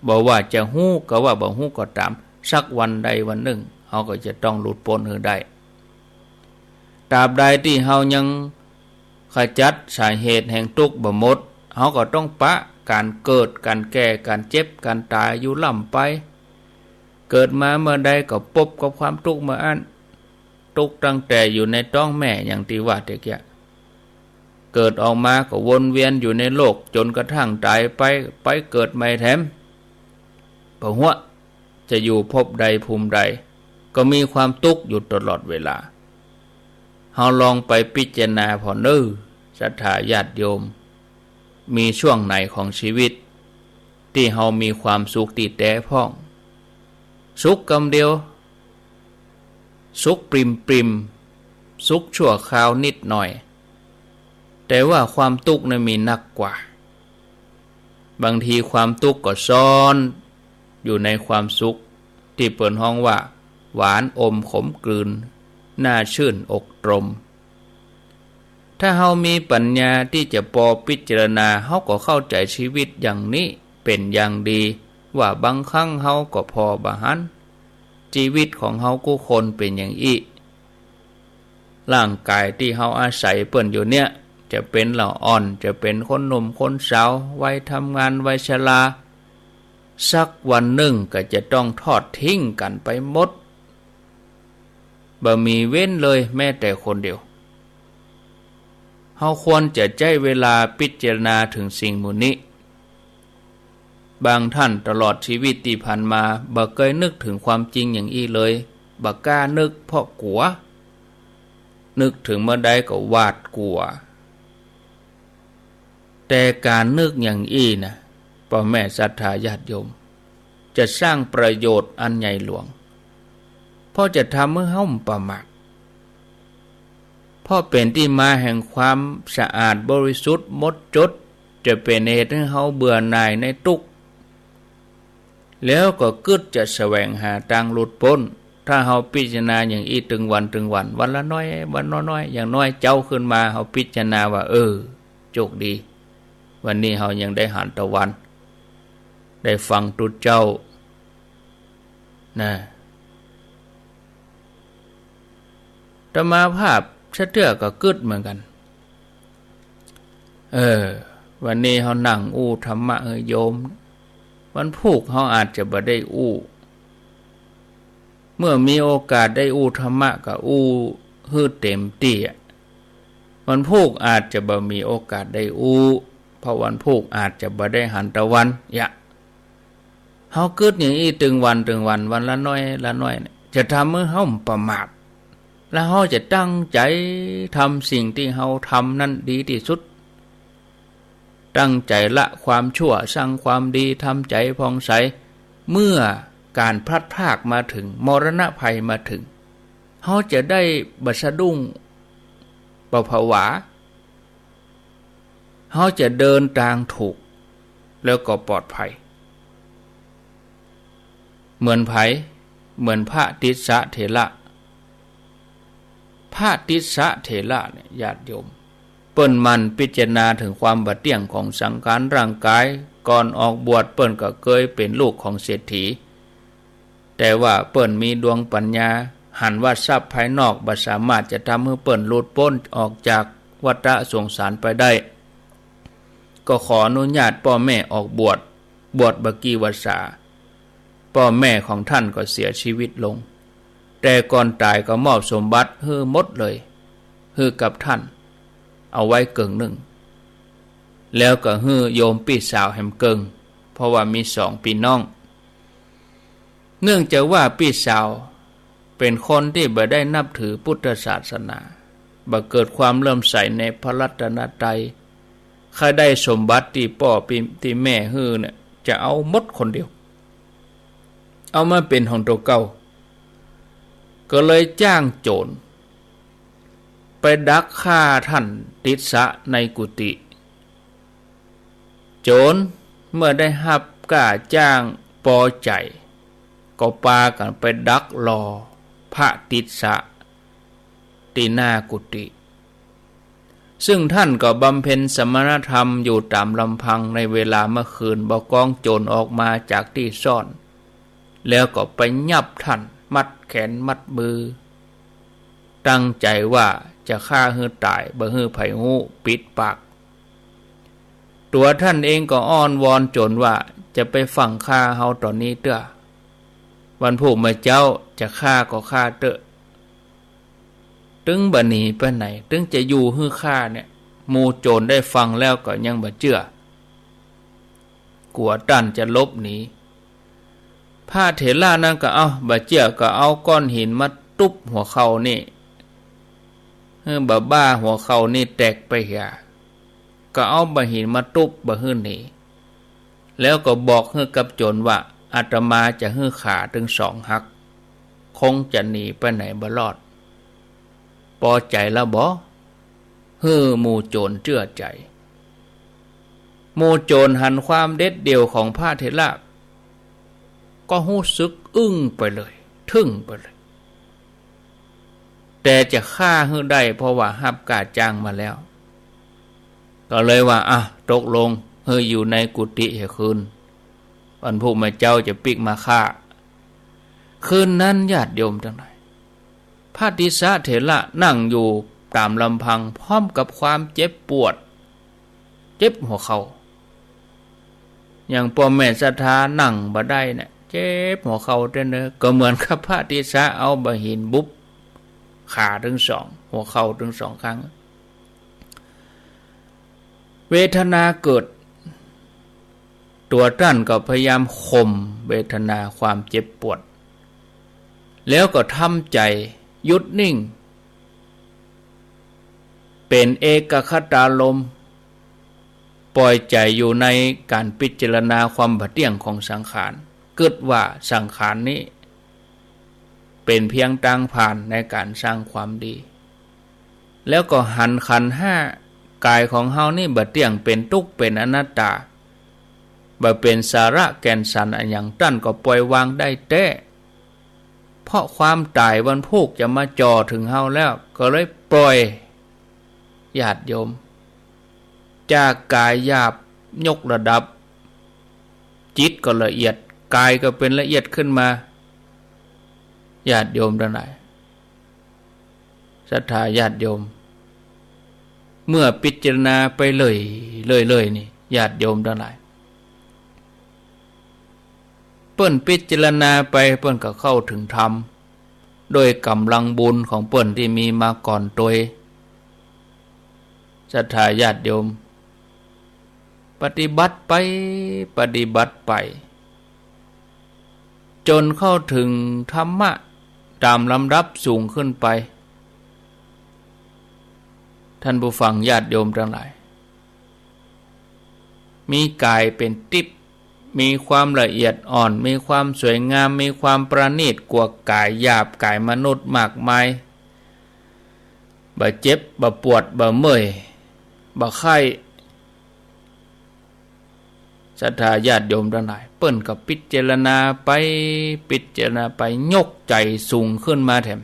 บอกว่าจะฮู้ก็ว่าบ่ฮู้ก็ตามสักวันใดวันหนึ่งเฮาก็จะต้องหลุดพ้นให้ได้ตราบใดที่เฮายังขจัดสาเหตุแห่งทุกข์บ่หมดเฮาก็ต้องปะการเกิดการแก่การเจ็บการตายอยู่ล่ำไปเกิดมาเมื่อใดก็พบกับความทุกข์เมื่ออันทุกข์ตั้งแต่อยู่ในท้องแม่อย่างที่ว่าตะกี้เกิดออกมาก็วนเวียนอยู่ในโลกจนกระทั่งตายไปเกิดใหม่แถมบ่ฮู้จะอยู่ภพใดภูมิใดก็มีความทุกข์อยู่ตลอดเวลาเฮาลองไปพิจารณาพอศรัทธาญาติโยมมีช่วงไหนของชีวิตที่เฮามีความสุขที่แท้พ้องสุขกำเดียวสุขปริมสุขชั่วคราวนิดหน่อยแต่ว่าความทุกข์นั้นมีหนักกว่าบางทีความทุกข์ก็ซ่อนอยู่ในความสุขที่เปิดห้องว่าหวานอมขมกลืนน่าชื่นอกตรมถ้าเฮามีปัญญาที่จะพอพิจารณาเฮาก็เข้าใจชีวิตอย่างนี้เป็นอย่างดีว่าบางครั้งเฮาก็พอบาหันชีวิตของเฮากุคนเป็นอย่างอีร่างกายที่เฮาอาศัยเปิ้นอยู่เนี่ยจะเป็นเหล่าอ่อนจะเป็นคนหนุ่มคนสาววัยทำงานวัยชราสักวันหนึ่งก็จะต้องทอดทิ้งกันไปหมดบ่มีเว้นเลยแม้แต่คนเดียวเฮาควรจะใช้เวลาพิจารณาถึงสิ่งหมู่นี้บางท่านตลอดชีวิตที่ผ่านมาบ่เคยนึกถึงความจริงอย่างอี้เลยบ่กล้านึกเพราะกลัวนึกถึงเมื่อใดก็หวาดกลัวแต่การนึกอย่างอี้นะพ่อแม่ศรัทธาญาติโยมจะสร้างประโยชน์อันใหญ่หลวงเพราะจะทำให้เฮาประมาทเพราะเป็นที่มาแห่งความสะอาดบริสุทธิ์หมดจดจะเป็นเหตุให้เฮาเบื่อหน่ายในทุกข์แล้วก็กึศจะแสวงหาทางหลุดพ้นถ้าเฮาพิจารณาอย่างอีถึงวันวันละน้อยวันน้อยอย่างน้อยเจ้าขึ้นมาเฮาพิจารณาว่าโชคดีวันนี้เฮายังได้หันตะวันได้ฟังตุเจ้านะธรรมาภาพสะเทือก็กึศเหมือนกันวันนี้เฮานั่งอู้ธรรมะโยมวันพุธเฮาอาจจะบ่ได้อู้เมื่อมีโอกาสได้อู้ธรรมะก็อู้ฮือเต็มที่วันพุธอาจจะบ่มีโอกาสได้อู้เพราะวันพุธอาจจะบ่ได้หันตะวันเฮาเกิดอย่างนี้ตึงวันวันละน้อยจะทำให้เฮาประมาทแล้วเฮาจะตั้งใจทำสิ่งที่เฮาทำนั้นดีที่สุดตั้งใจละความชั่วสร้างความดีทำใจผ่องใสเมื่อการพลัดพรากมาถึงมรณะภัยมาถึง เฮาจะได้บ่สะดุ้งบ่ผวาเฮาจะเดินทางถูกแล้วก็ปลอดภัยเหมือนพระติสสะเถระพระติสสะเถระเนี่ยญาติโยมเปิ้นมันพิจารณาถึงความบ่เที่ยงของสังขารร่างกายก่อนออกบวชเปิ้นก็เคยเป็นลูกของเศรษฐีแต่ว่าเปิ้นมีดวงปัญญาหันว่าทรัพย์ภายนอกบ่สามารถจะทำให้เปิ้นหลุดพ้นออกจากวัฏสงสารไปได้ก็ขออนุญาตพ่อแม่ออกบวชบ่กี่วรรษาพ่อแม่ของท่านก็เสียชีวิตลงแต่ก่อนตายก็มอบสมบัติให้หมดเลยให้กับท่านเอาไว้เกิงหนึ่งแล้วก็ให้โยมพี่สาวแหมเกิงเพราะว่ามี2พี่น้องเนื่องจากว่าพี่สาวเป็นคนที่บ่ได้นับถือพุทธศาสนาบ่เกิดความเลื่อมใสในพระรัตนตรัยใครได้สมบัติที่พ่อที่แม่ให้เนี่ยจะเอาหมดคนเดียวเอามาเป็นของตัวเก่าก็เลยจ้างโจรไปดักฆ่าท่านติสสะในกุฏิโจรเมื่อได้รับกล้าจ้างพอใจก็พากันไปดักรอพระติสสะที่หน้ากุฏิซึ่งท่านก็บำเพ็ญสมณธรรมอยู่ตามลำพังในเวลาเมื่อคืนบ่กองโจรออกมาจากที่ซ่อนแล้วก็ไปยับท่านมัดแขนมัดมือตั้งใจว่าจะฆ่าให้ตายบ่ให้ไผฮู้ปิดปากตัวท่านเองก็อ้อนวอนโจรว่าจะไปฝังฆ่าเฮาตอนนี้เด้อวันผู้มาเจ้าจะฆ่าก็ฆ่าเด้อตึงบ่หนีไปไหนตึงจะอยู่ให้ฆ่าเนี่ยหมู่โจรได้ฟังแล้วก็ยังบ่เชื่อกลัวท่านจะลบหนีพระเถระนั้นก็เอาบ่เชื่อก็เอาก้อนหินมาตุบหัวเข่านี่บ้าหัวเข่านี่แตกไปเหี่ยก็เอาบ่หินมาตุบบ่ฮื้อหนีแล้วก็บอกให้กับโจรว่าอาตมาจะฮื้อขาถึง2หักคงจะหนีไปไหนบ่รอดพอใจแล้วบ่ฮื้อหมู่โจรเชื่อใจหมู่โจรหันความเด็ดเดี่ยวของพระเถระก็รู้สึกอึ้งไปเลยทึ่งไปเลยแต่จะฆ่าให้ได้เพราะว่ารับกล้าจ้างมาแล้วก็เลยว่าตกลงให้อยู่ในกุฏิให้คืนวันพรุ่งมาเจ้าจะปิกมาฆ่าคืนนั้นญาติโยมทั้งหลายพระติสสะเถระนั่งอยู่ตามลำพังพร้อมกับความเจ็บปวดเจ็บหัวเข่าอย่างพ่อแม่ศรัทธานั่งบ่ได้เนี่ยเจ็บหัวเข่าเด้อก็เหมือนกับพระติสสะเอาบ่หินบุบขาถึง2หัวเข่าถึง2ครั้งเวทนาเกิดตัวท่านก็พยายามข่มเวทนาความเจ็บปวดแล้วก็ทำใจหยุดนิ่งเป็นเอกคตารมณ์ปล่อยใจอยู่ในการพิจารณาความบ่เที่ยงของสังขารเกิดว่าสังขารนี้เป็นเพียงทางผ่านในการสร้างความดีแล้วก็หันขันธ์5กายของเฮานี่บ่เที่ยงเป็นทุกข์เป็นอนัตตาบ่เป็นสาระแก่นสารอันหยังตั้นก็ปล่อยวางได้แต่เพราะความตายวันพุกจะมาจ่อถึงเฮาแล้วก็เลยปล่อยญาติโยมจากกายหยาบยกระดับจิตก็ละเอียดกายก็เป็นละเอียดขึ้นมาญาติโยมทั้งหลายศรัทธาญาติโยมเมื่อพิจารณาไปเลยนี่ญาติโยมทั้งหลายเปิ้นพิจารณาไปเปิ้นก็เข้าถึงธรรมโดยกำลังบุญของเปิ้นที่มีมาก่อนตัวศรัทธาญาติโยมปฏิบัติไปจนเข้าถึงธรรมะตามลำดับสูงขึ้นไปท่านผู้ฟังญาติโยมทั้งหลายมีกายเป็นทิพย์ มีความละเอียดอ่อนมีความสวยงามมีความประณีตกว่ากายหยาบกายมนุษย์มากมายบ่เจ็บบ่ปวดบ่เมื่อยบ่ไข้ศรัทธาญาติโยมทั้งหลายเปิ้นก็พิจารณาไปยกใจสูงขึ้นมาแถม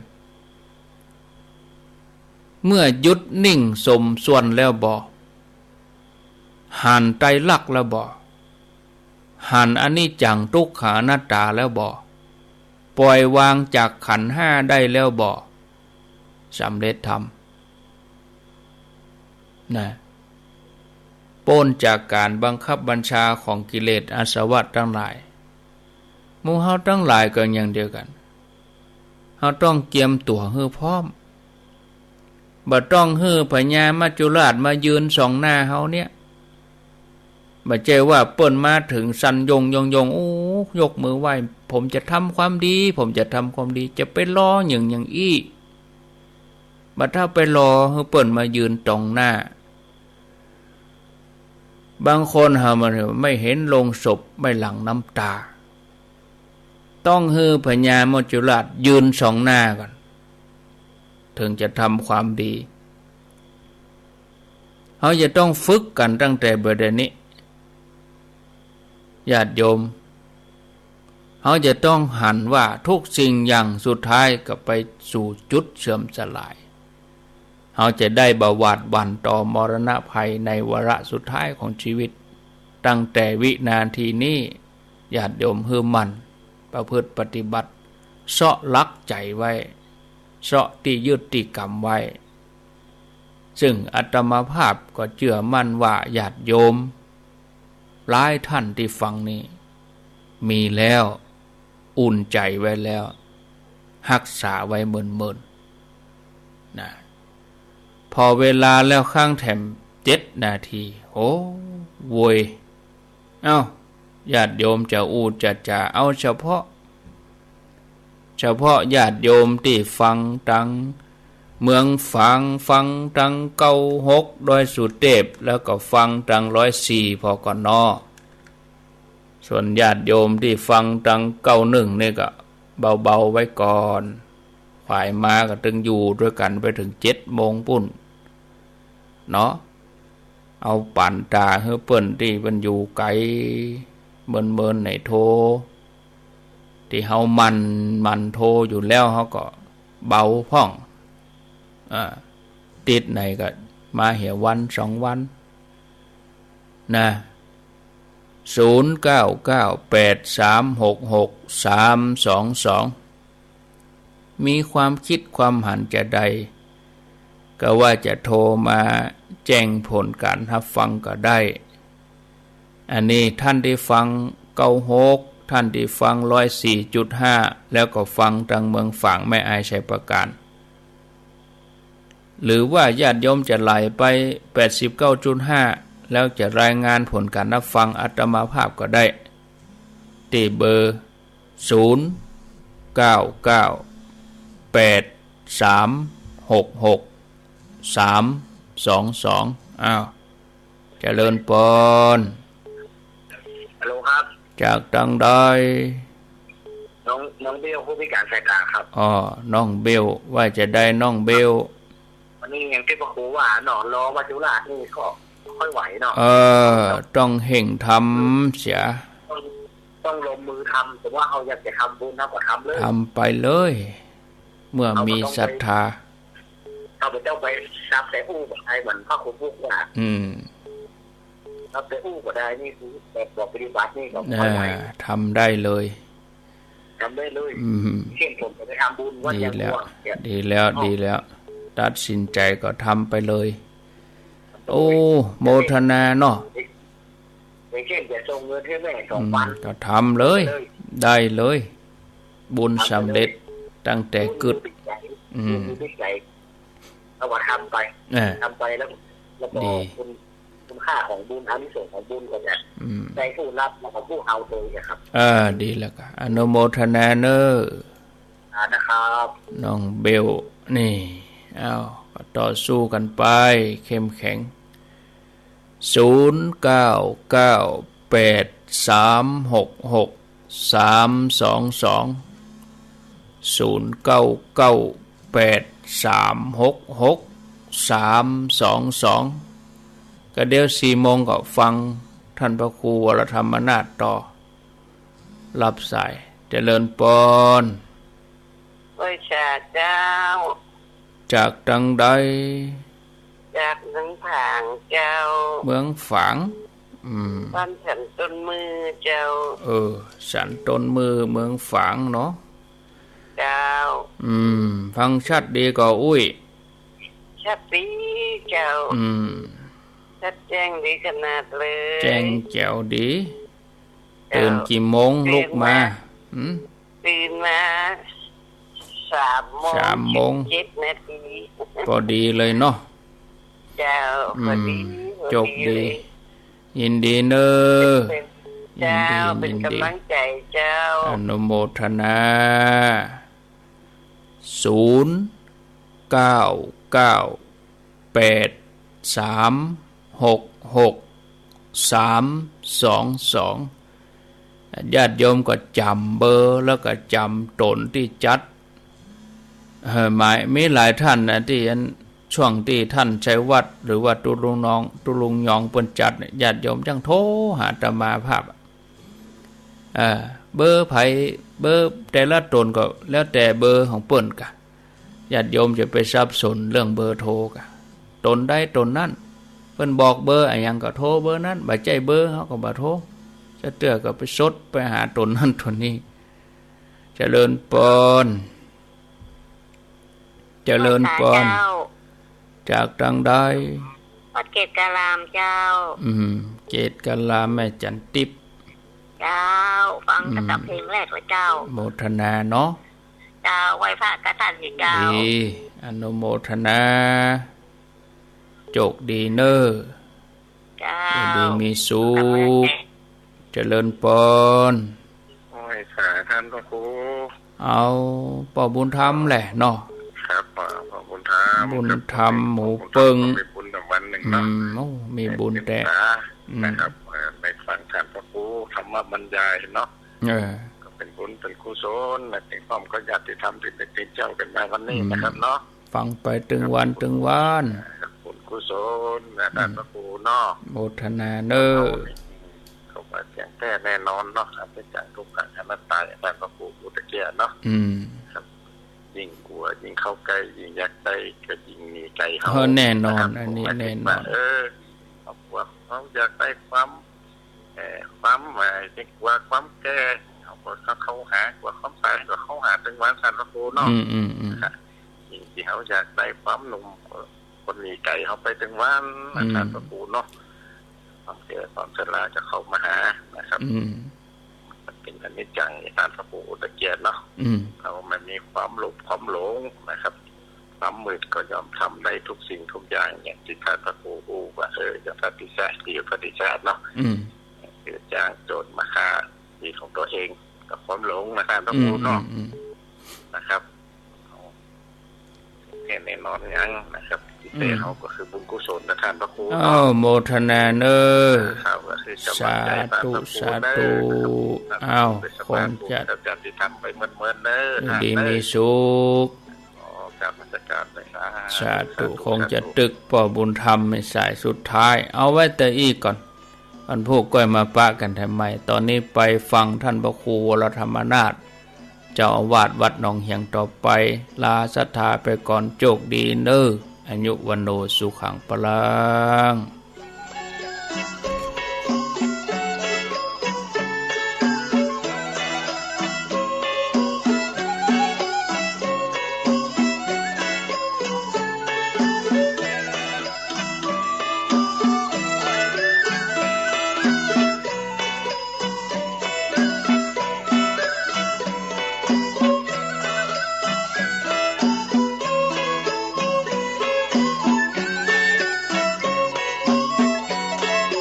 เมื่อหยุดนิ่งสมส่วนแล้วบ่หันไตรลักษณ์แล้วบ่หันอนิจจังทุกขังอนัตตาแล้วบ่ปล่อยวางจากขันธ์ห้าได้แล้วบ่สำเร็จธรรมนะพ้นจากการบังคับบัญชาของกิเลสอาสวะทั้งหลายหมู่เฮาทั้งหลายก็อย่างเดียวกันเฮาต้องเตรียมตัวให้พร้อมบ่ต้องให้พญามัจจุราชมายืนส่องหน้าเฮาเนี่ยบ่ใช่ว่าเปิ้นมาถึงสั่นยงโอ้ยกมือไหว้ผมจะทำความดีผมจะทำความดีจะไปรออย่างอี้บ่ถ้าไปรอให้เปิ้นมายืนตรงหน้าบางคนหามันไม่เห็นโลงศพไม่หลั่งน้ำตาต้องให้พญามัจจุราชยืนส่องหน้าก่อนถึงจะทำความดีเขาจะต้องฝึกกันตั้งแต่บัดนี้ญาติโยมเขาจะต้องหันว่าทุกสิ่งอย่างสุดท้ายก็ไปสู่จุดเสื่อมสลายเขาจะได้บวาดหวั่นต่อมรณะภัยในวาระสุดท้ายของชีวิตตั้งแต่วินาทีนี้ญาติโยมฮือมันประพฤติปฏิบัติเสาะลักใจไว้เสาะที่ยึดที่กรรมไว้ซึ่งอาตมาภาพก็เชื่อมั่นว่าญาติโยมหลายท่านที่ฟังนี้มีแล้วอุ่นใจไว้แล้วรักษาไว้เมินๆนะพอเวลาแล้วข้างแถม7 นาทีโอ้โวยญาติโยมจะจะเอาเฉพาะญาติโยมที่ฟังตังเมืองฟังตัง96โดยสุเทพแล้วก็ฟังตัง104พอก่อนนอส่วนญาติโยมที่ฟังตัง91นี่ก็เบาๆไว้ก่อนฝ่ายมาก็ตึงอยู่ด้วยกันไปถึง7 โมงปุ้นเนาะเอาปั่นตาเฮือเปิ้นที่มันอยู่ไกลเมินๆไหนโทรที่เฮามันโทรอยู่แล้วเฮาก็เบาพ่องติดไหนก็มาเหี่ยววัน2 วันนะ0998366322มีความคิดความหันจะใดก็ว่าจะโทรมาแจ้งผลการรับฟังก็ได้อันนี้ท่านที่ฟัง96ท่านที่ฟัง104.5แล้วก็ฟังทางเมืองฝางแม่อายชัยประการหรือว่าญาติโยมจะไหลไป 89.5 แล้วจะรายงานผลการรับฟังอาตมาภาพก็ได้ที่เบอร์0998366322เจริญพรฮัลโหลครับจากตังใดน้องเบลผู้พิการสายตาครับน้องเบลว่าจะได้น้องเบลวันนี้ยังที่พระครูว่าหนอรอวัจุราชนี่ก็ค่อยไหวเนาะต้องเห่งทำเสียต้องลงมือทำแต่ว่าเขาอยากจะทำบุญทำก็ทำเลยทำไปเลยเมื่อมีศรัทธาเขาไปเจ้าไปซับแต่อู้กับไอ้เหมือนพระครูพูดว่าซับแต่อู้ก็ได้นี่คือแบบบอกปฏิบัตินี่ก็ค่อยไหวทำได้เลยเช่นผมจะไปทำบุญวันยังว่างดีแล้วตัดสินใจก็ทำไปเลยโอ้โมทนาเนาะอย่างเช่นจะส่งเงินให้แม่2,000ก็ทำเลยได้เลยบุญสำเร็จตั้งแต่กึดเอาว่าทำไปแล้วก็คุณค่าของบุญอานิสงส์ของบุญก็จะได้ผู้รับแล้วก็ผู้เอาเลยครับดีแล้วก็อนุโมทนาเนอนะครับน้องเบลนี่ก็ต่อสู้กันไปเข้มแข็ง0998366322 ก็เดี๋ยว4 โมงก็ฟังท่านพระครูวรธรรมนาถต่อรับสายเจริญปนวิชาเจ้าจากดังใดจากเมืองผางเจ้าเมืองฝางบ้านฉันต้นมือเจ้าฉันต้นมือเมืองฝางเนาะเจ้าฟังชัดดีก็อุ้ยชัดดีเจ้าชัดแจ้งดีขนาดเลยแจ้งแจ๋วดีตื่นกี่โมงลุกมาตื่นมา3 โมง 7 นาทีพอดีเลยเนาะเจ้าพอดีจบดียินดีเนอเจ้าเป็นกำลังใจเจ้าอนุโมทนา099838366322ญาติโยมก็จำเบอร์แล้วก็จำตนที่จัดหมายมีหลายท่านนะที่ช่วงที่ท่านชัยวัดหรือว่าตุลุงยองเปิ้นจัดญาติโยมจังโทรหาอาตมาภาพเบอร์ไผเบอร์แต่ละตนก็แล้วแต่เบอร์ของเปิ้นกะญาติโยมจะไปสับสนเรื่องเบอร์โทรกะตนใดตนนั้นเพิ่นบอกเบอร์อะไรยังก็โทรเบอร์นั้นบ่ใจเบอร์เฮาก็บ่โทรจะเตื้อก็ไปสดไปหาตนนั้นตนนี้เจริญปนจากทางใดวัดเกตกาลามเจ้าเกตกาลามแม่จันติบเจ้าฟังกระตับเพลงแรกเลยเจ้าโมทนาเนาะเจ้าไหว้พระกฐินเจ้าดีอนุโมทนาโชคดีเน้อเจ้าดีมีสุขเจริญปนโอ้ยสาท่านพระครูเอาป่อบุญธรรมแหละเนาะครับป่อบุญธรรมหมูเปิงมีบุญแต่วันหนึ่งเนาะมีบุญแต่นะครับในฟังท่านพระครูธรรมบรรยายเนาะก็เป็นบุญเป็นกุศลและเป็นความก็ญาติธรรมที่เป็นเจ้ากันมาวันนี้นะครับเนาะฟังไปถึงวันบุญกุศลและท่านพระครูเนาะโมทนาเน้อเขาว่าอย่างแท้แน่นอนเนาะเป็นอย่างทุกข์อนัตตาท่านพระครูอุตเกียเนาะยิ่งกลัวยิ่งเข้าใกล้ยิ่งอยากได้ก็ยิ่งหนีไกลเขาแน่นอนอันนี้แน่นอนเขาอยากได้ความจริงกว่าความแก่เขาหากว่าความตายก็เขาหาถึงวันสันพระครูเนาะยิ่งที่เขาอยากได้ความหนุ่มคนหนีไกลเขาไปถึงวันสันพระครูเนาะความเกิดความชราจะเข้ามาหานะครับเป็นอนิจจังในการพระครูอุตเกียเนาะเราไม่มีความหลงความหลงนะครับความมืดก็ยอมทำได้ทุกสิ่งทุกอย่างอย่างที่ท่านพระครูว่าจะปฏิเสธที่ปฏิเสธเนาะคือจ้างโจทย์มาฆ่าดีของตัวเองกับความหลงนะครับพระครูเนาะนะครับแน่นอนยังนะครับที่เตะเขาก็คือบุญกุศลท่านพระครูโมทนาเนอสาธุคงจะทำไปเหมือนเนอดีมีสุขสาธุคงจะตึกป่อบุญธรรมในสายสุดท้ายเอาไว้แต่อีกก่อนอันพวกก้อยมาปะกันทำไมตอนนี้ไปฟังท่านพระครูวรธรรมนาถเจ้าอาวาสวัดหนองเหียงต่อไปลาศรัทธาไปก่อนโชคดีเน้ออายุวันโนสุขังพลัง